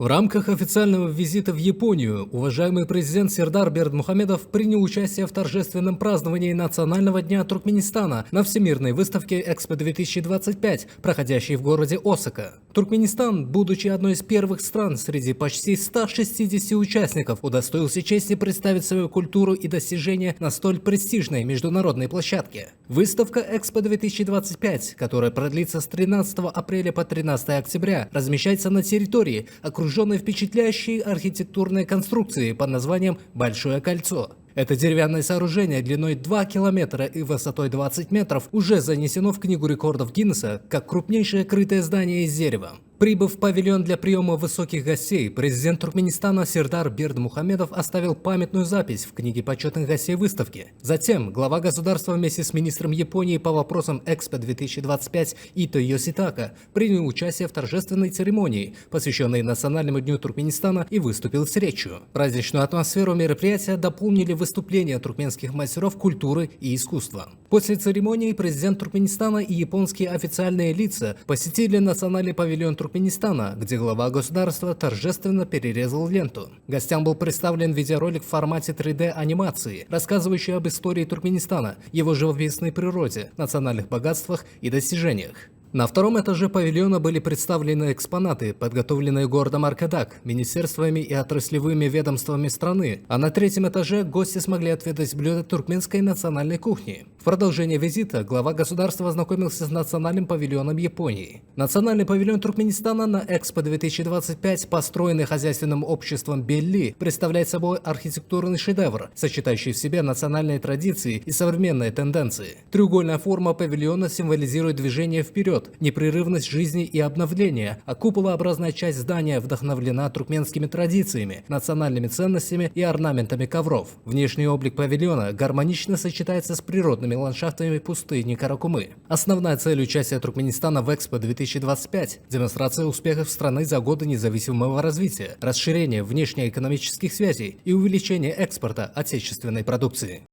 В рамках официального визита в Японию уважаемый президент Сердар Бердмухамедов принял участие в торжественном праздновании Национального дня Туркменистана на Всемирной выставке Экспо-2025, проходящей в городе Осака. Туркменистан, будучи одной из первых стран среди почти 160 участников, удостоился чести представить свою культуру и достижения на столь престижной международной площадке. Выставка Экспо-2025, которая продлится с 13 апреля по 13 октября, размещается на территории, окруженной впечатляющей архитектурной конструкцией под названием «Большое кольцо». Это деревянное сооружение длиной 2 километра и высотой 20 метров уже занесено в Книгу рекордов Гиннесса как крупнейшее крытое здание из дерева. Прибыв в павильон для приема высоких гостей, президент Туркменистана Сердар Бердмухамедов оставил памятную запись в Книге почетных гостей выставки. Затем глава государства вместе с министром Японии по вопросам Экспо-2025 Ито Йоситака принял участие в торжественной церемонии, посвященной Национальному дню Туркменистана, и выступил с речью. Праздничную атмосферу мероприятия дополнили выступления туркменских мастеров культуры и искусства. После церемонии президент Туркменистана и японские официальные лица посетили национальный павильон Туркменистана, где глава государства торжественно перерезал ленту. Гостям был представлен видеоролик в формате 3D-анимации, рассказывающий об истории Туркменистана, его живописной природе, национальных богатствах и достижениях. На втором этаже павильона были представлены экспонаты, подготовленные городом Аркадак, министерствами и отраслевыми ведомствами страны, а на третьем этаже гости смогли отведать блюда туркменской национальной кухни. В продолжение визита глава государства ознакомился с национальным павильоном Японии. Национальный павильон Туркменистана на Экспо-2025, построенный хозяйственным обществом Белли, представляет собой архитектурный шедевр, сочетающий в себе национальные традиции и современные тенденции. Треугольная форма павильона символизирует движение вперед, непрерывность жизни и обновления, а куполообразная часть здания вдохновлена туркменскими традициями, национальными ценностями и орнаментами ковров. Внешний облик павильона гармонично сочетается с природными ландшафтами пустыни Каракумы. Основная цель участия Туркменистана в Экспо-2025 – демонстрация успехов страны за годы независимого развития, расширение внешнеэкономических связей и увеличение экспорта отечественной продукции.